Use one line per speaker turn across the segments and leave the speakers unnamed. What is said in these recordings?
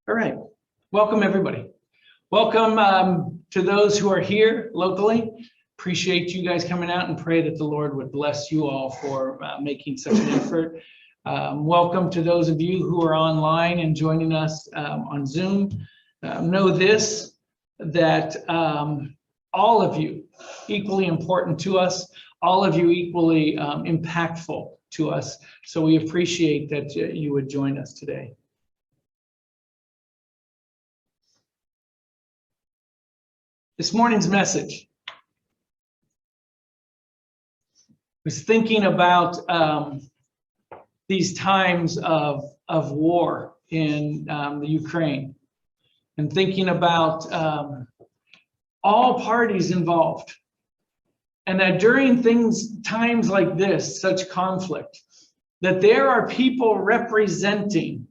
All right. Welcome, everybody. Welcome to those who are here locally. Appreciate you guys coming out and pray that the Lord would bless you all for making such an effort. Welcome to those of you who are online and joining us on Zoom. Know this, that all of you equally important to us, all of you equally impactful to us. So we appreciate that you would join us today. This morning's message was thinking about these times of war in the Ukraine, and thinking about all parties involved, and that during times like this, such conflict, that there are people representing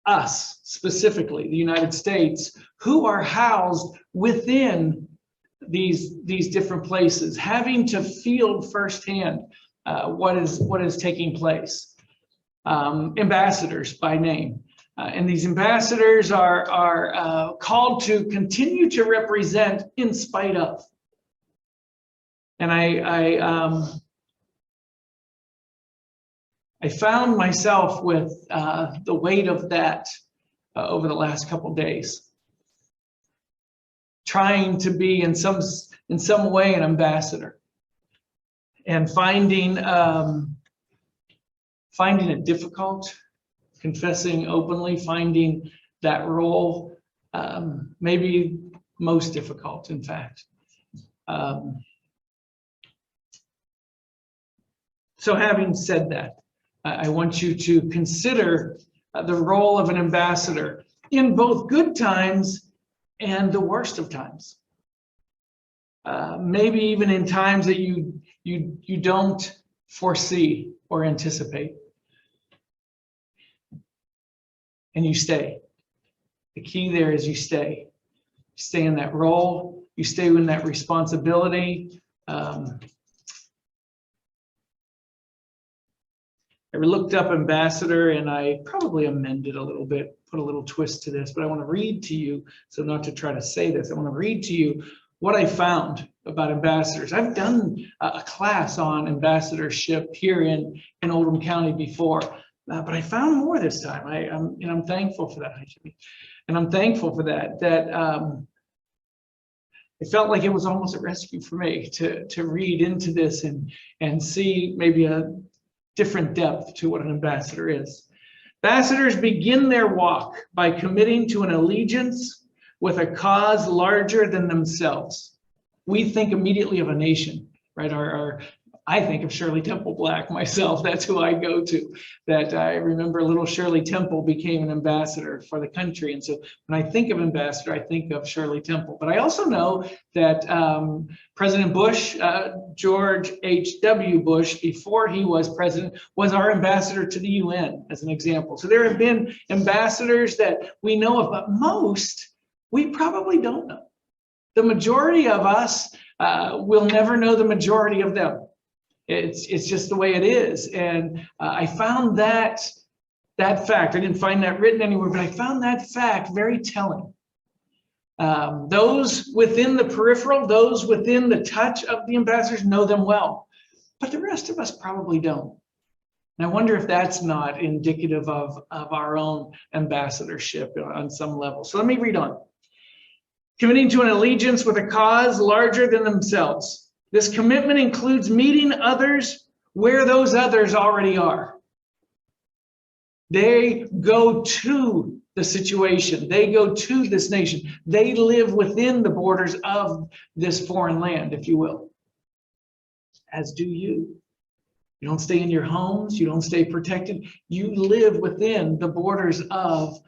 us, specifically the United States, who are housed within these different places, having to feel firsthand what is taking place. Ambassadors by name, and these ambassadors are called to continue to represent in spite of. And I found myself with the weight of that over the last couple days, trying to be in some way an ambassador, and finding it difficult, confessing openly, finding that role maybe most difficult, in fact. So having said that, I want you to consider the role of an ambassador in both good times and the worst of times. Maybe even in times that you don't foresee or anticipate. And you stay. The key there is you stay. You stay in that role. You stay in that responsibility. I looked up ambassador, and I probably amended a little bit, put a little twist to this, but I want to read to you, so not to try to say this, I want to read to you what I found about ambassadors. I've done a class on ambassadorship here in Oldham County before, but I found more this time. I'm thankful for that. And I'm thankful for that, it felt like it was almost a rescue for me to read into this and see maybe a different depth to what an ambassador is. Ambassadors begin their walk by committing to an allegiance with a cause larger than themselves. We think immediately of a nation, right? I think of Shirley Temple Black myself. That's who I go to. That I remember little Shirley Temple became an ambassador for the country. And so when I think of ambassador, I think of Shirley Temple. But I also know that President Bush, George H.W. Bush, before he was president, was our ambassador to the UN, as an example. So there have been ambassadors that we know of, but most we probably don't know. The majority of us will never know the majority of them. It's just the way it is. And I found that fact, I didn't find that written anywhere, but I found that fact very telling. Those within the peripheral, those within the touch of the ambassadors know them well, but the rest of us probably don't. And I wonder if that's not indicative of our own ambassadorship on some level. So let me read on. Committing to an allegiance with a cause larger than themselves. This commitment includes meeting others where those others already are. They go to the situation. They go to this nation. They live within the borders of this foreign land, if you will. As do you. You don't stay in your homes. You don't stay protected. You live within the borders of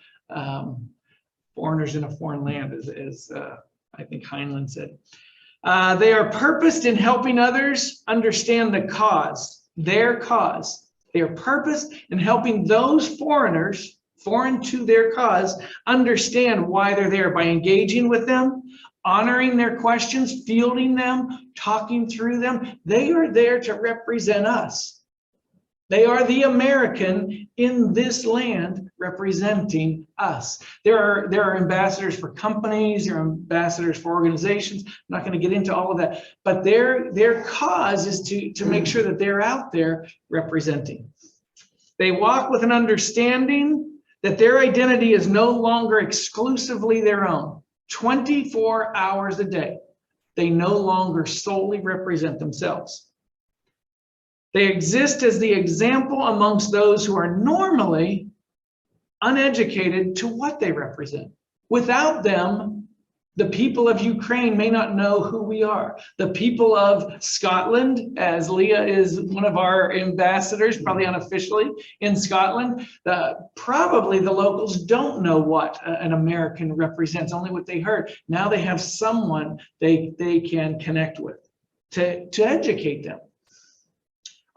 foreigners in a foreign land, as I think Heinlein said. They are purposed in helping others understand the cause, their cause. They are purposed in helping those foreigners, foreign to their cause, understand why they're there by engaging with them, honoring their questions, fielding them, talking through them. They are there to represent us. They are the American in this land representing us. There are ambassadors for companies, there are ambassadors for organizations. I'm not going to get into all of that, but their cause is to make sure that they're out there representing. They walk with an understanding that their identity is no longer exclusively their own. 24 hours a day, they no longer solely represent themselves. They exist as the example amongst those who are normally uneducated to what they represent. Without them, the people of Ukraine may not know who we are. The people of Scotland, as Leah is one of our ambassadors, probably unofficially in Scotland, probably the locals don't know what an American represents, only what they heard. Now they have someone they can connect with to educate them.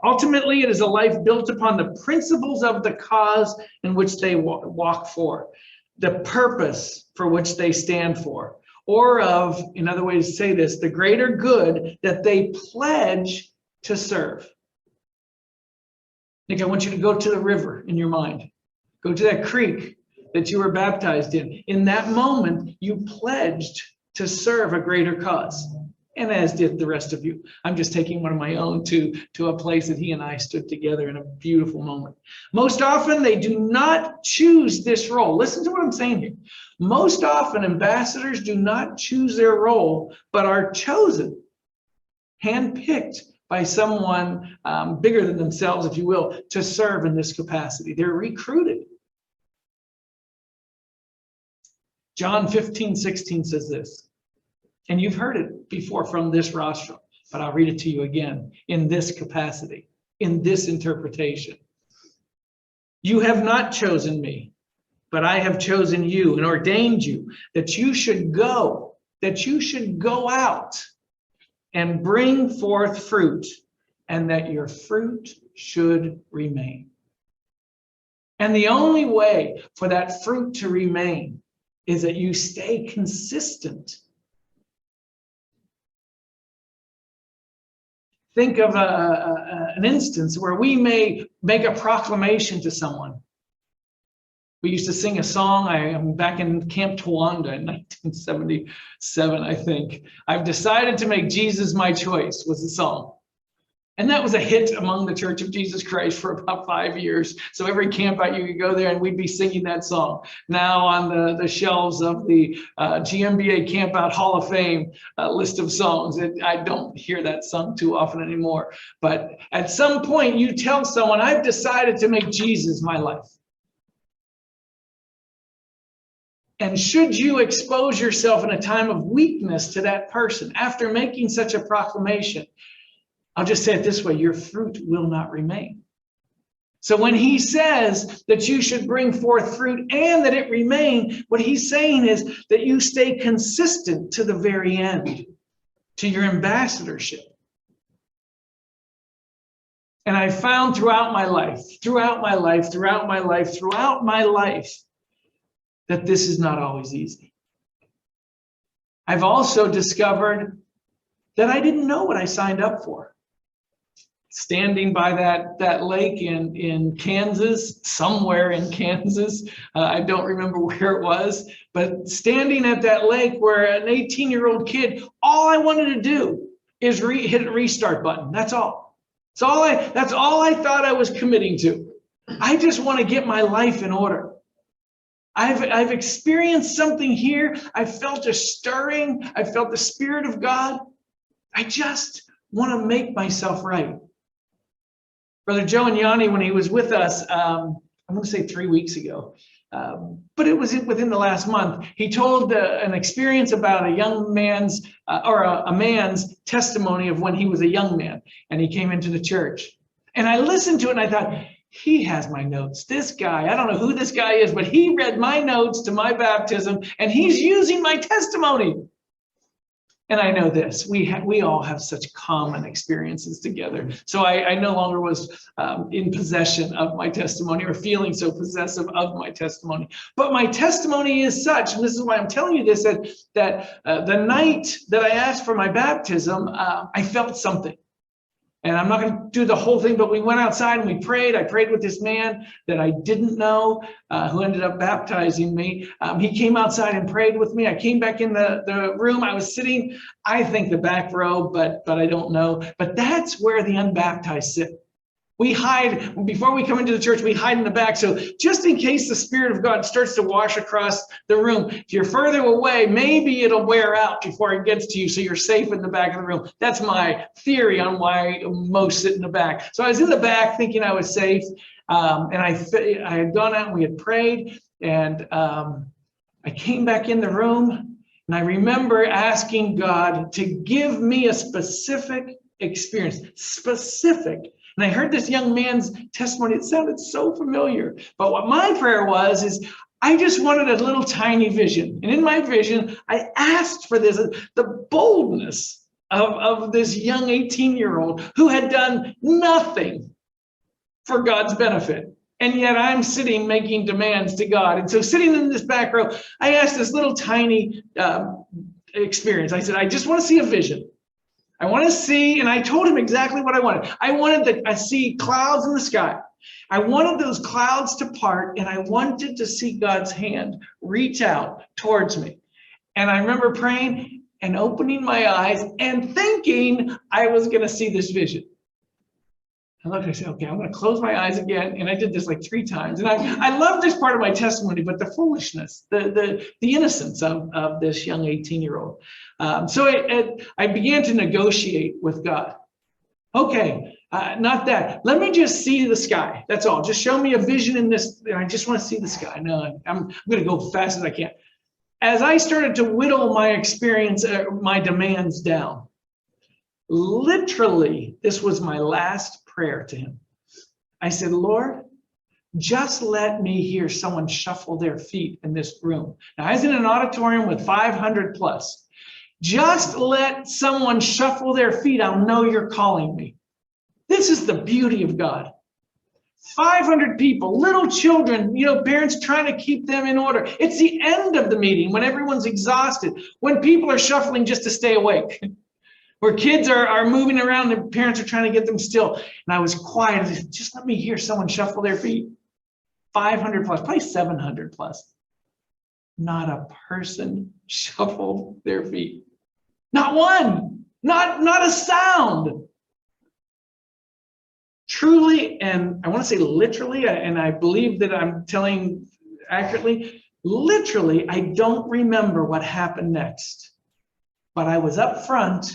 Ultimately, it is a life built upon the principles of the cause in which they walk for, the purpose for which they stand for, or of, in other ways to say this, the greater good that they pledge to serve. Nick, I want you to go to the river in your mind. Go to that creek that you were baptized in. In that moment, you pledged to serve a greater cause. And as did the rest of you. I'm just taking one of my own to a place that he and I stood together in a beautiful moment. Most often, they do not choose this role. Listen to what I'm saying here. Most often, ambassadors do not choose their role, but are chosen, handpicked by someone bigger than themselves, if you will, to serve in this capacity. They're recruited. John 15:16 says this. And you've heard it before from this rostrum, but I'll read it to you again in this capacity, in this interpretation. You have not chosen me, but I have chosen you and ordained you that you should go out and bring forth fruit, and that your fruit should remain. And the only way for that fruit to remain is that you stay consistent. Think of an instance where we may make a proclamation to someone. We used to sing a song. I'm back in Camp Tawanda in 1977, I think. I've decided to make Jesus my choice was the song. And that was a hit among the Church of Jesus Christ for about 5 years. So every camp out, you could go there and we'd be singing that song. Now on the shelves of the GMBA Camp Out Hall of Fame list of songs, I don't hear that sung too often anymore. But at some point, you tell someone, I've decided to make Jesus my life. And should you expose yourself in a time of weakness to that person after making such a proclamation, I'll just say it this way, your fruit will not remain. So when he says that you should bring forth fruit and that it remain, what he's saying is that you stay consistent to the very end, to your ambassadorship. And I found throughout my life, that this is not always easy. I've also discovered that I didn't know what I signed up for. Standing by that lake in Kansas, somewhere in Kansas, I don't remember where it was, but standing at that lake where an 18-year-old kid, all I wanted to do is hit a restart button. That's all. That's all I thought I was committing to. I just want to get my life in order. I've experienced something here. I felt a stirring. I felt the Spirit of God. I just want to make myself right. Brother Joe and Yanni, when he was with us, I'm going to say 3 weeks ago, but it was within the last month, he told an experience about a young man's or a man's testimony of when he was a young man and he came into the church. And I listened to it and I thought, he has my notes. This guy, I don't know who this guy is, but he read my notes to my baptism and he's using my testimony. And I know this, we all have such common experiences together. So I no longer was in possession of my testimony or feeling so possessive of my testimony. But my testimony is such, and this is why I'm telling you this, that the night that I asked for my baptism, I felt something. And I'm not going to do the whole thing, but we went outside and we prayed. I prayed with this man that I didn't know, who ended up baptizing me. He came outside and prayed with me. I came back in the room. I was sitting, I think, the back row, but I don't know. But that's where the unbaptized sit. We hide, before we come into the church, we hide in the back. So just in case the Spirit of God starts to wash across the room, if you're further away, maybe it'll wear out before it gets to you, so you're safe in the back of the room. That's my theory on why most sit in the back. So I was in the back thinking I was safe, and I had gone out and we had prayed, and I came back in the room, and I remember asking God to give me a specific experience, specific. And I heard this young man's testimony. It sounded so familiar. But what my prayer was is I just wanted a little tiny vision. And in my vision, I asked for this, the boldness of this young 18-year-old who had done nothing for God's benefit. And yet I'm sitting making demands to God. And so sitting in this back row, I asked this little tiny experience. I said, I just want to see a vision. I want to see, and I told him exactly what I wanted. I wanted to see clouds in the sky. I wanted those clouds to part, and I wanted to see God's hand reach out towards me. And I remember praying and opening my eyes and thinking I was going to see this vision. I looked, I said, okay, I'm going to close my eyes again. And I did this like 3 times. And I love this part of my testimony, but the foolishness, the innocence of this young 18-year-old. So I began to negotiate with God. Okay, not that. Let me just see the sky. That's all. Just show me a vision in this. I just want to see the sky. No, I'm going to go fast as I can. As I started to whittle my experience, my demands down, literally, this was my last prayer to him. I said, Lord, just let me hear someone shuffle their feet in this room. Now, I was in an auditorium with 500 plus. Just let someone shuffle their feet. I'll know you're calling me. This is the beauty of God. 500 people, little children, parents trying to keep them in order. It's the end of the meeting when everyone's exhausted, when people are shuffling just to stay awake. Where kids are moving around and parents are trying to get them still. And I was quiet. I said, just let me hear someone shuffle their feet. 500 plus, probably 700 plus. Not a person shuffled their feet. Not one. Not a sound. Truly, and I want to say literally, and I believe that I'm telling accurately, literally, I don't remember what happened next. But I was up front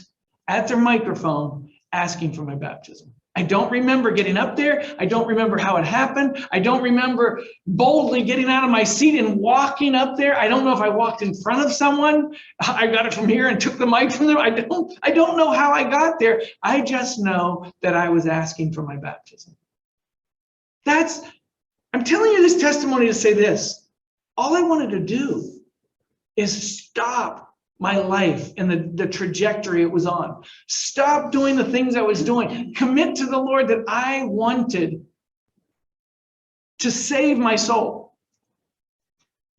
at their microphone asking for my baptism. I don't remember getting up there. I don't remember how it happened. I don't remember boldly getting out of my seat and walking up there. I don't know if I walked in front of someone. I got it from here and took the mic from them. I don't know how I got there. I just know that I was asking for my baptism. I'm telling you this testimony to say this. All I wanted to do is stop my life and the trajectory it was on. Stop doing the things I was doing. Commit to the Lord that I wanted to save my soul.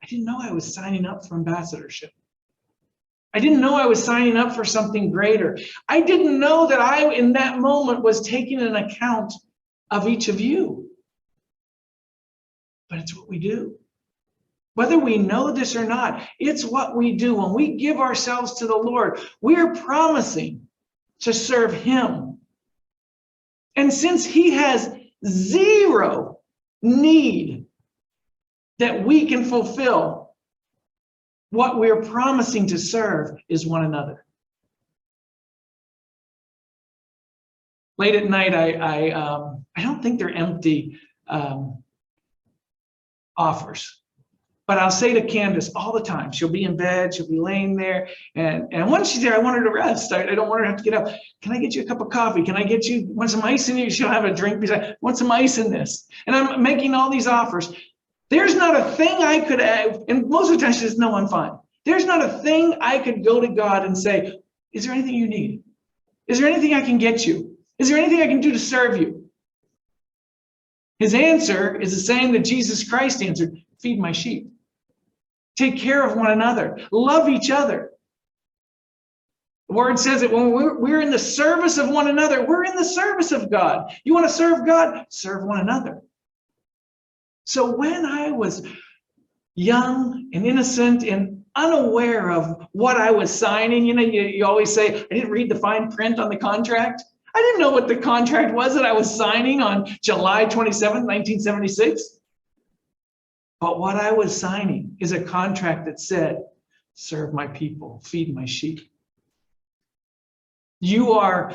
I didn't know I was signing up for ambassadorship. I didn't know I was signing up for something greater. I didn't know that I, in that moment, was taking an account of each of you. But it's what we do. Whether we know this or not, it's what we do. When we give ourselves to the Lord, we're promising to serve Him. And since He has zero need that we can fulfill, what we're promising to serve is one another. Late at night, I don't think they're empty offers. But I'll say to Candace all the time, she'll be in bed, she'll be laying there. And once she's there, I want her to rest. I don't want her to have to get up. Can I get you a cup of coffee? Can I get you, want some ice in you? She'll have a drink. Want some ice in this? And I'm making all these offers. There's not a thing I could add. And most of the time she says, no, I'm fine. There's not a thing I could go to God and say, is there anything you need? Is there anything I can get you? Is there anything I can do to serve you? His answer is the same that Jesus Christ answered, feed my sheep. Take care of one another. Love each other. The word says that when we're in the service of one another, we're in the service of God. You want to serve God? Serve one another. So when I was young and innocent and unaware of what I was signing, you always say, I didn't read the fine print on the contract. I didn't know what the contract was that I was signing on July 27th, 1976. But what I was signing is a contract that said, serve my people, feed my sheep. You are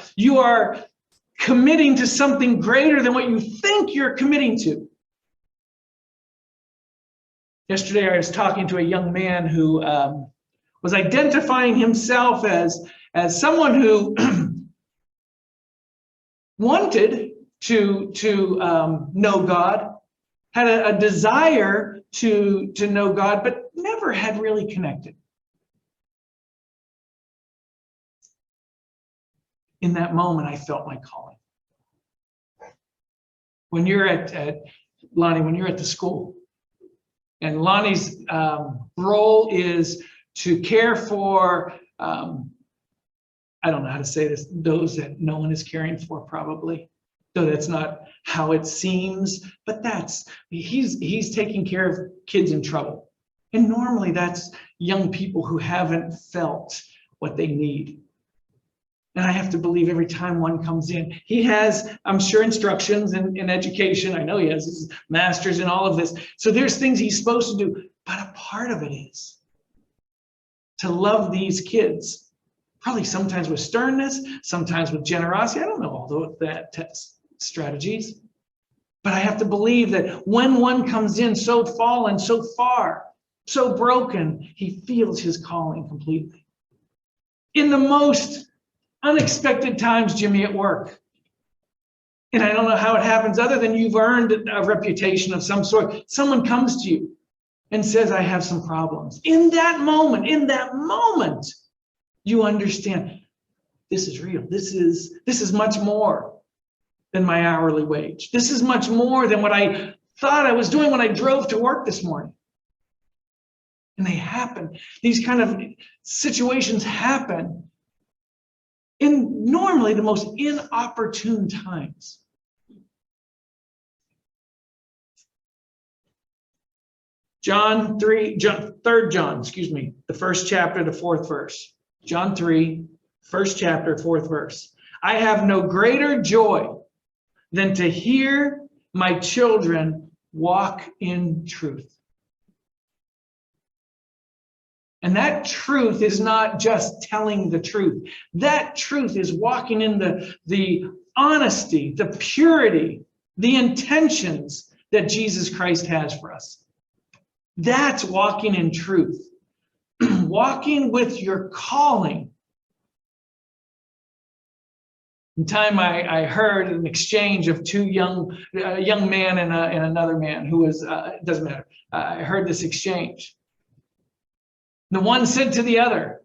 committing to something greater than what you think you're committing to. Yesterday, I was talking to a young man who was identifying himself as someone who wanted to know God, had a desire to know God, but never had really connected. In that moment, I felt my calling. When you're at Lonnie, when you're at the school, and Lonnie's role is to care for, I don't know how to say this, those that no one is caring for, probably. Though that's not how it seems, but he's taking care of kids in trouble. And normally that's young people who haven't felt what they need. And I have to believe every time one comes in, he has, I'm sure, instructions in education. I know he has his master's in all of this. So there's things he's supposed to do. But a part of it is to love these kids, probably sometimes with sternness, sometimes with generosity. I don't know all that strategies. But I have to believe that when one comes in so fallen, so far, so broken, he feels his calling completely. In the most unexpected times, Jimmy, at work. And I don't know how it happens other than you've earned a reputation of some sort. Someone comes to you and says, I have some problems. In that moment, you understand this is real. This is much more than my hourly wage. This is much more than what I thought I was doing when I drove to work this morning. And they happen. These kind of situations happen in normally the most inopportune times. Third John, the first chapter, the fourth verse. John 3, first chapter, fourth verse. I have no greater joy than to hear my children walk in truth. And that truth is not just telling the truth. That truth is walking in the honesty, the purity, the intentions that Jesus Christ has for us. That's walking in truth. Walking with your calling. In time, I heard an exchange of a young man and another man who was, it doesn't matter. I heard this exchange. The one said to the other,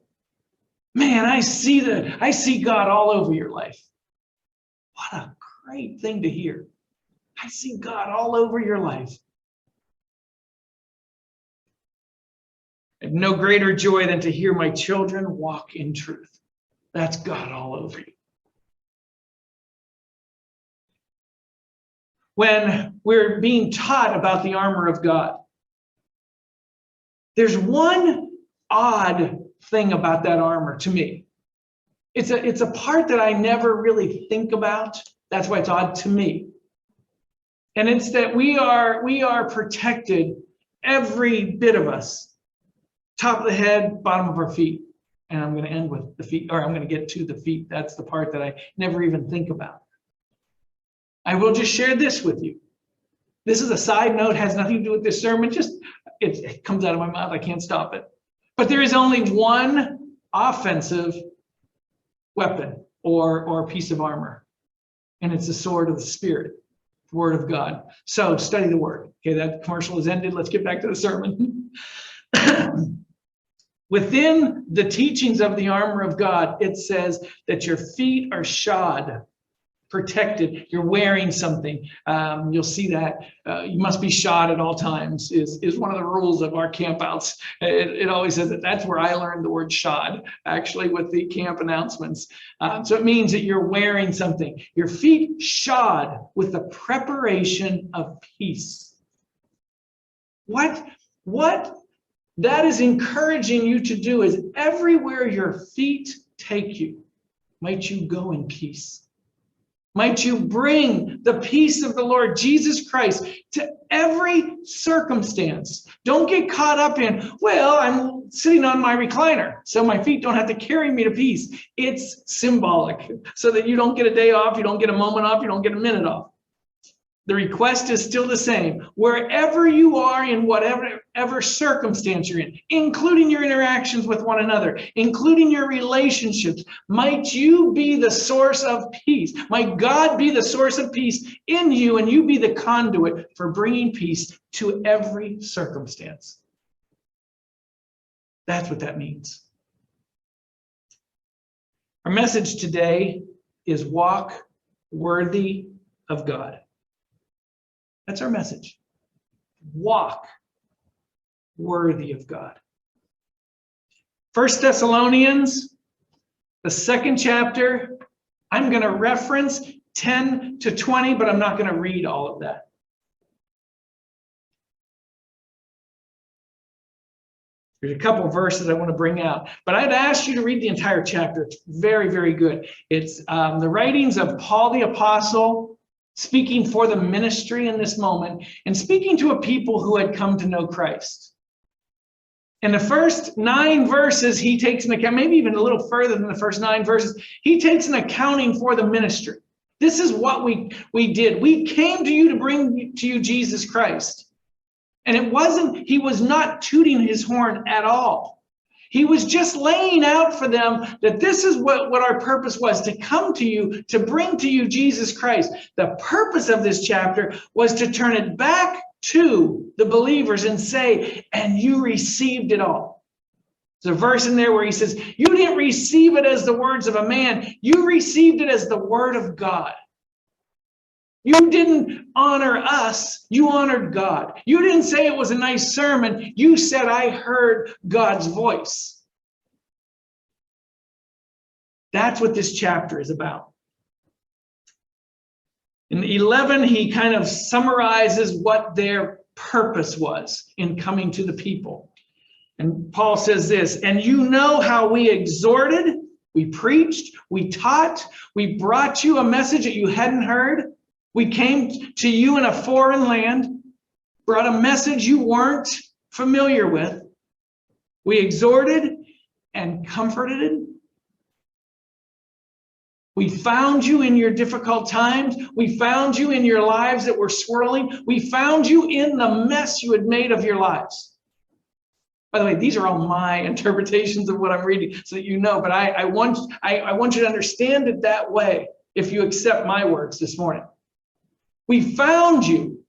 man, I see God all over your life. What a great thing to hear. I see God all over your life. I have no greater joy than to hear my children walk in truth. That's God all over you. When we're being taught about the armor of God, there's one odd thing about that armor to me. It's a part that I never really think about. That's why it's odd to me. And it's that we are protected, every bit of us, top of the head, bottom of our feet. And I'm going to end with the feet, or I'm going to get to the feet. That's the part that I never even think about. I will just share this with you. This is a side note, has nothing to do with this sermon. Just it comes out of my mouth. I can't stop it. But there is only one offensive weapon or piece of armor, and it's the sword of the Spirit, the Word of God. So study the Word. Okay, that commercial is ended. Let's get back to the sermon. Within the teachings of the armor of God, it says that your feet are shod protected. You're wearing something. You'll see that you must be shod at all times is one of the rules of our campouts. It always says that. That's where I learned the word shod, actually, with the camp announcements. So it means that you're wearing something. Your feet shod with the preparation of peace. What that is encouraging you to do is everywhere your feet take you, might you go in peace. Might you bring the peace of the Lord Jesus Christ to every circumstance. Don't get caught up in, well, I'm sitting on my recliner, so my feet don't have to carry me to peace. It's symbolic, so that you don't get a day off, you don't get a moment off, you don't get a minute off. The request is still the same. Wherever you are, in whatever circumstance you're in, including your interactions with one another, including your relationships, might you be the source of peace. Might God be the source of peace in you, and you be the conduit for bringing peace to every circumstance. That's what that means. Our message today is walk worthy of God. That's our message. Walk worthy of God. 1 Thessalonians, the 2nd chapter, I'm going to reference 10 to 20, but I'm not going to read all of that. There's a couple of verses I want to bring out, but I'd ask you to read the entire chapter. It's very, very good. It's the writings of Paul the Apostle, speaking for the ministry in this moment, and speaking to a people who had come to know Christ. In the first 9 verses, he takes an account, maybe even a little further than the first 9 verses, he takes an accounting for the ministry. This is what we did. We came to you to bring to you Jesus Christ. And he was not tooting his horn at all. He was just laying out for them that this is what our purpose was, to come to you, to bring to you Jesus Christ. The purpose of this chapter was to turn it back to the believers and say, and you received it all. There's a verse in there where he says, you didn't receive it as the words of a man. You received it as the word of God. You didn't honor us, you honored God. You didn't say it was a nice sermon, you said, I heard God's voice. That's what this chapter is about. In 11, he kind of summarizes what their purpose was in coming to the people. And Paul says this, and you know how we exhorted, we preached, we taught, we brought you a message that you hadn't heard. We came to you in a foreign land, brought a message you weren't familiar with. We exhorted and comforted. We found you in your difficult times. We found you in your lives that were swirling. We found you in the mess you had made of your lives. By the way, these are all my interpretations of what I'm reading, so that you know. But I want you to understand it that way if you accept my words this morning. We found you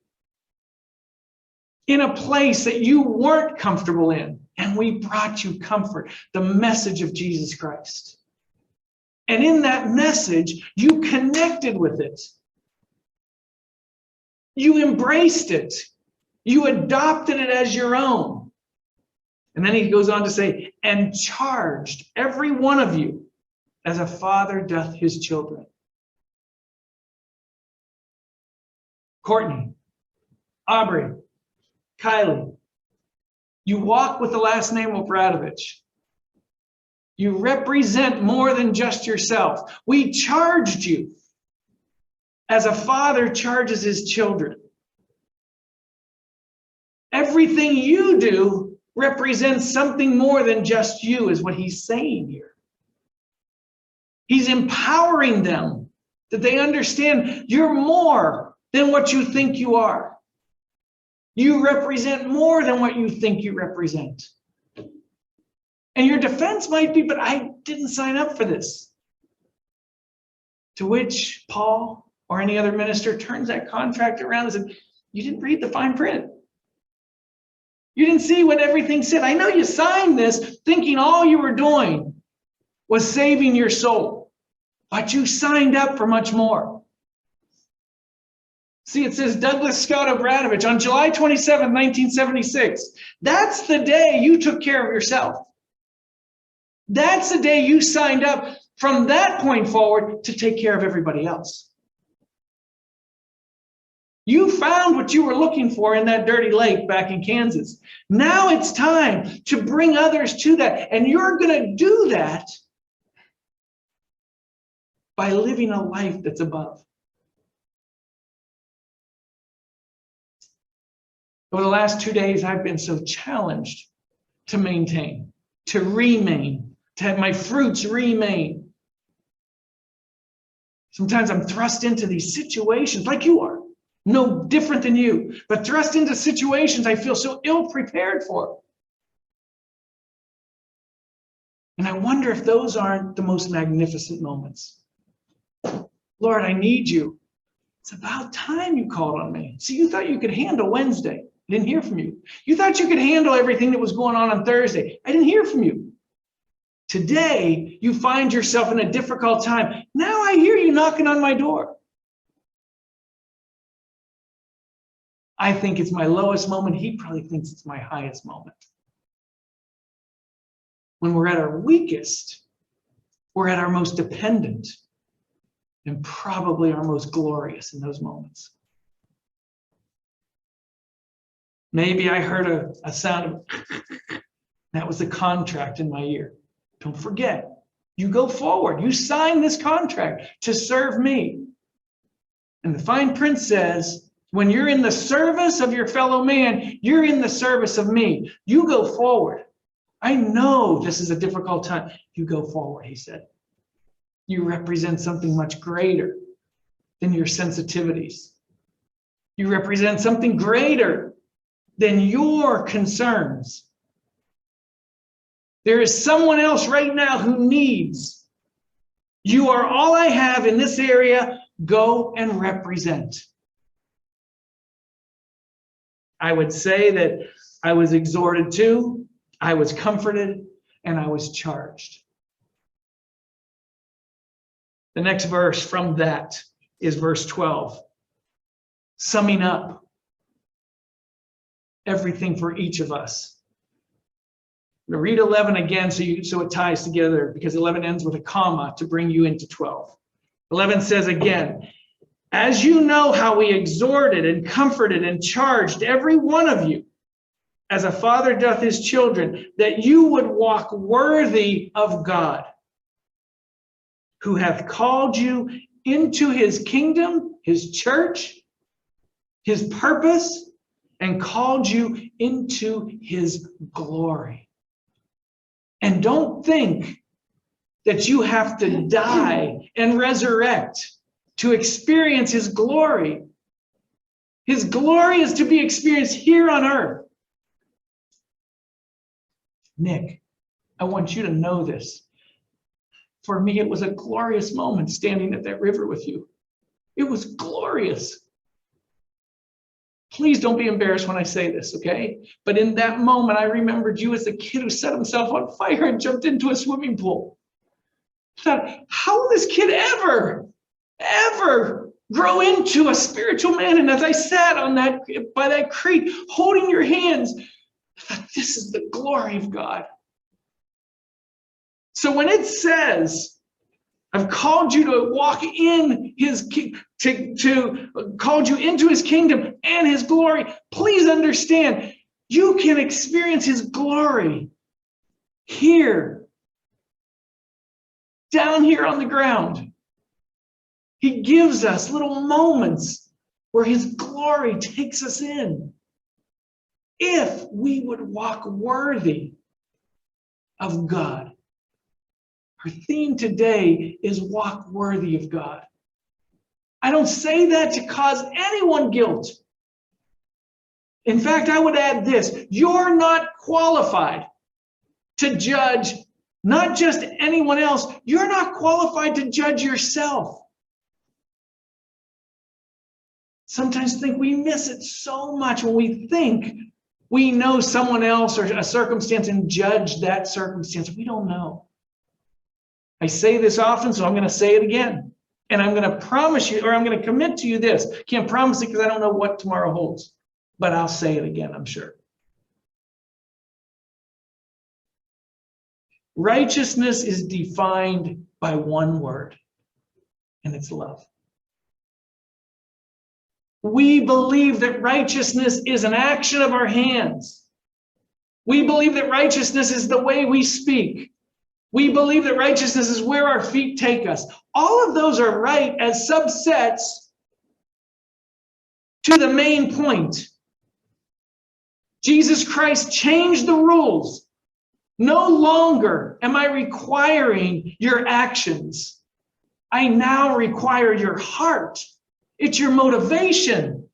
in a place that you weren't comfortable in, and we brought you comfort, the message of Jesus Christ. And in that message, you connected with it. You embraced it. You adopted it as your own. And then he goes on to say, and charged every one of you as a father doth his children. Courtney, Aubrey, Kylie, you walk with the last name Obradovich. You represent more than just yourself. We charged you as a father charges his children. Everything you do represents something more than just you, is what he's saying here. He's empowering them that they understand you're more than what you think you are. You represent more than what you think you represent. And your defense might be, but I didn't sign up for this. To which Paul or any other minister turns that contract around and says, you didn't read the fine print. You didn't see what everything said. I know you signed this thinking all you were doing was saving your soul, but you signed up for much more. See, it says Douglas Scott Obranovich on July 27, 1976. That's the day you took care of yourself. That's the day you signed up from that point forward to take care of everybody else. You found what you were looking for in that dirty lake back in Kansas. Now it's time to bring others to that. And you're going to do that by living a life that's above. Over the last 2 days, I've been so challenged to maintain, to remain, to have my fruits remain. Sometimes I'm thrust into these situations like you are, no different than you, but thrust into situations I feel so ill prepared for. And I wonder if those aren't the most magnificent moments. Lord, I need you. It's about time you called on me. See, you thought you could handle Wednesday. I didn't hear from you. You thought you could handle everything that was going on Thursday. I didn't hear from you. Today, you find yourself in a difficult time. Now I hear you knocking on my door. I think it's my lowest moment. He probably thinks it's my highest moment. When we're at our weakest, we're at our most dependent and probably our most glorious in those moments. Maybe I heard a sound of, that was the contract in my ear. Don't forget, you go forward. You sign this contract to serve me. And the fine print says, when you're in the service of your fellow man, you're in the service of me. You go forward. I know this is a difficult time. You go forward, he said. You represent something much greater than your sensitivities. You represent something greater than your concerns. There is someone else right now who needs. You are all I have in this area. Go and represent. I would say that I was exhorted to, I was comforted, and I was charged. The next verse from that is verse 12. Summing up everything for each of us. I'm going to read 11 again so it ties together, because 11 ends with a comma to bring you into 12. 11 says again, as you know how we exhorted and comforted and charged every one of you, as a father doth his children, that you would walk worthy of God, who hath called you into his kingdom, his church, his purpose, and called you into his glory. And don't think that you have to die and resurrect to experience his glory. His glory is to be experienced here on earth. Nick, I want you to know this. For me, it was a glorious moment standing at that river with you. It was glorious. Please don't be embarrassed when I say this, okay? But in that moment, I remembered you as a kid who set himself on fire and jumped into a swimming pool. I thought, how will this kid ever grow into a spiritual man? And as I sat on by that creek, holding your hands, I thought, this is the glory of God. So when it says, I've called you to walk in his called you into his kingdom and his glory, please understand, you can experience his glory here, down here on the ground. He gives us little moments where his glory takes us in. If we would walk worthy of God. Our theme today is walk worthy of God. I don't say that to cause anyone guilt. In fact, I would add this. You're not qualified to judge not just anyone else. You're not qualified to judge yourself. Sometimes think we miss it so much when we think we know someone else or a circumstance and judge that circumstance. We don't know. I say this often, so I'm going to say it again. And I'm going to promise you, or I'm going to commit to you this. Can't promise it because I don't know what tomorrow holds. But I'll say it again, I'm sure. Righteousness is defined by one word, and it's love. We believe that righteousness is an action of our hands. We believe that righteousness is the way we speak. We believe that righteousness is where our feet take us. All of those are right as subsets to the main point. Jesus Christ changed the rules. No longer am I requiring your actions. I now require your heart. It's your motivation.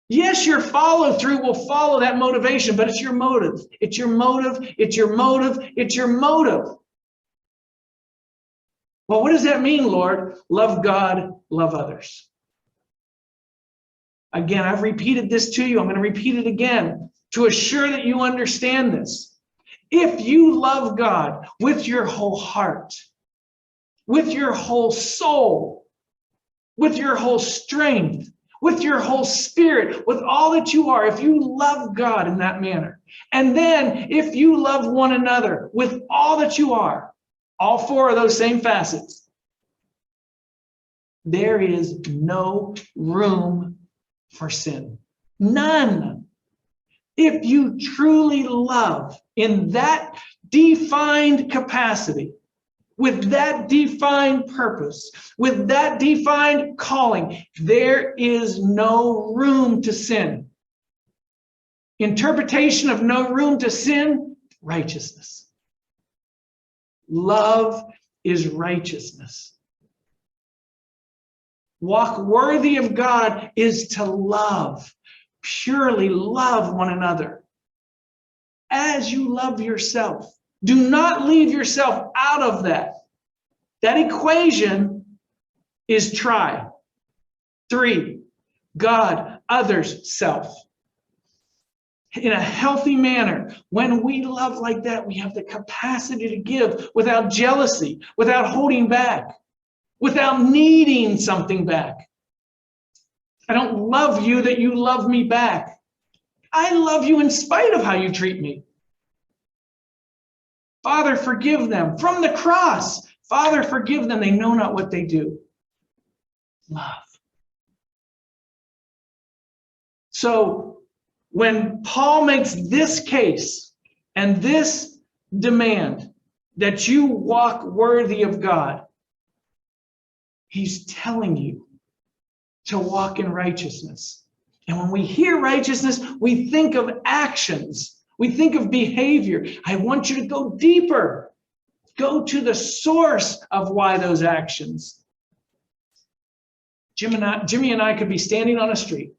Yes, your follow through will follow that motivation, but it's your motive. It's your motive. It's your motive. It's your motive. Well, what does that mean, Lord? Love God, love others. Again, I've repeated this to you. I'm going to repeat it again to assure that you understand this. If you love God with your whole heart, with your whole soul, with your whole strength, with your whole spirit, with all that you are, if you love God in that manner, and then if you love one another with all that you are, all four of those same facets, there is no room for sin. None. If you truly love in that defined capacity, with that defined purpose, with that defined calling, there is no room to sin. Interpretation of no room to sin, righteousness. Love is righteousness. Walk worthy of God is to love, purely love one another as you love yourself. Do not leave yourself out of that. That equation is try. 3, God, others, self. In a healthy manner, when we love like that, we have the capacity to give without jealousy, without holding back, without needing something back. I don't love you that you love me back. I love you in spite of how you treat me. Father, forgive them. From the cross, Father, forgive them. They know not what they do. Love. So when Paul makes this case and this demand that you walk worthy of God, he's telling you to walk in righteousness. And when we hear righteousness, we think of actions. We think of behavior. I want you to go deeper. Go to the source of why those actions. Jimmy and I could be standing on a street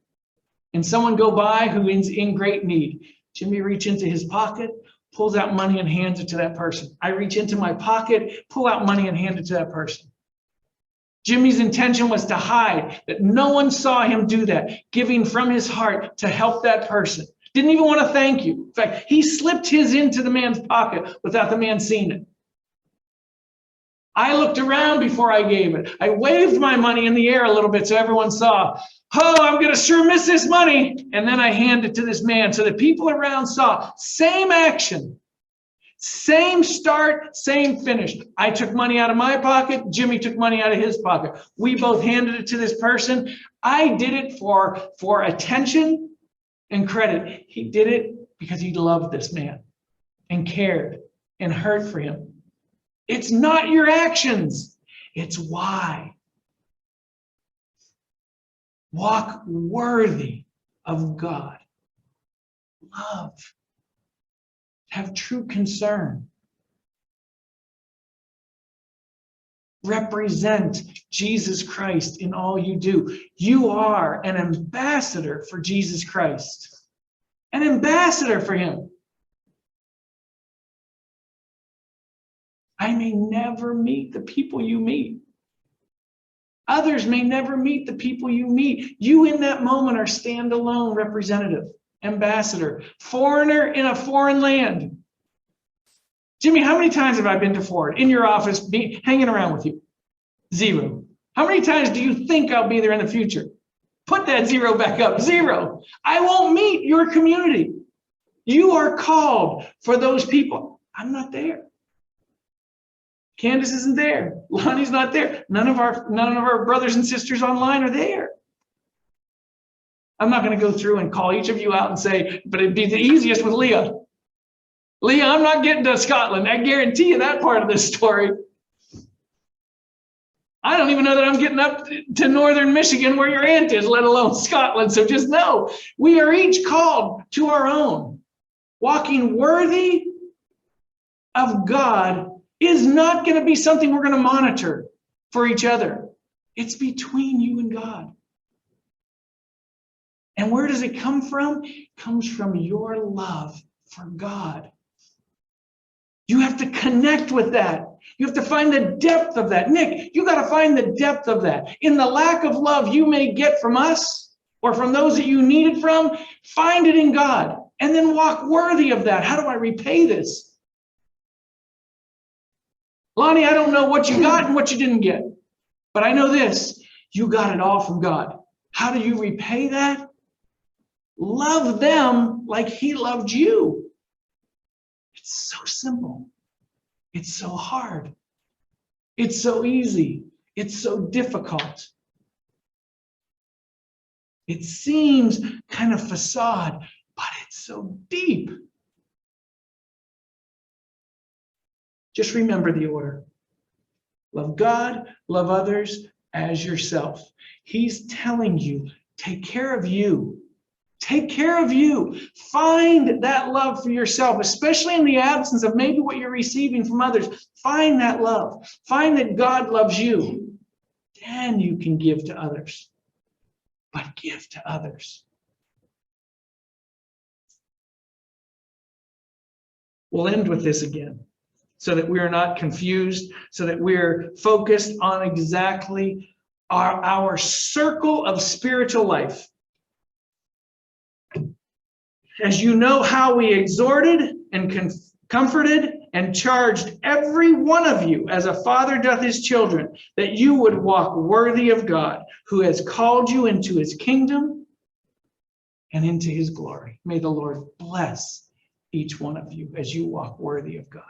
and someone go by who is in great need. Jimmy reach into his pocket, pulls out money and hands it to that person. I reach into my pocket, pull out money and hand it to that person. Jimmy's intention was to hide, that no one saw him do that, giving from his heart to help that person. Didn't even want to thank you. In fact, he slipped his into the man's pocket without the man seeing it. I looked around before I gave it. I waved my money in the air a little bit so everyone saw, oh, I'm going to sure miss this money. And then I handed it to this man so the people around saw. Same action. Same start, same finish. I took money out of my pocket. Jimmy took money out of his pocket. We both handed it to this person. I did it for attention and credit. He did it because he loved this man and cared and heard for him. It's not your actions. It's why. Walk worthy of God. Love. Have true concern. Represent Jesus Christ in all you do. You are an ambassador for Jesus Christ. An ambassador for him. I may never meet the people you meet. Others may never meet the people you meet. You in that moment are standalone representative, ambassador, foreigner in a foreign land. Jimmy, how many times have I been to foreign in your office, hanging around with you? 0. How many times do you think I'll be there in the future? Put that 0 back up. 0. I won't meet your community. You are called for those people. I'm not there. Candace isn't there. Lonnie's not there. None of our brothers and sisters online are there. I'm not going to go through and call each of you out and say, but it'd be the easiest with Leah. Leah, I'm not getting to Scotland. I guarantee you that part of this story. I don't even know that I'm getting up to northern Michigan where your aunt is, let alone Scotland. So just know, we are each called to our own. Walking worthy of God is not going to be something we're going to monitor for each other. It's between you and God. And where does it come from? It comes from your love for God. You have to connect with that. You have to find the depth of that. Nick, you got to find the depth of that. In the lack of love you may get from us or from those that you need it from, find it in God and then walk worthy of that. How do I repay this? Lonnie, I don't know what you got and what you didn't get, but I know this. You got it all from God. How do you repay that? Love them like He loved you. It's so simple. It's so hard. It's so easy. It's so difficult. It seems kind of facade, but it's so deep. Just remember the order. Love God, love others as yourself. He's telling you, take care of you. Take care of you. Find that love for yourself, especially in the absence of maybe what you're receiving from others. Find that love. Find that God loves you. Then you can give to others. But give to others. We'll end with this again, so that we are not confused, so that we're focused on exactly our circle of spiritual life. As you know how we exhorted and comforted and charged every one of you as a father doth his children, that you would walk worthy of God, who has called you into His kingdom and into His glory. May the Lord bless each one of you as you walk worthy of God.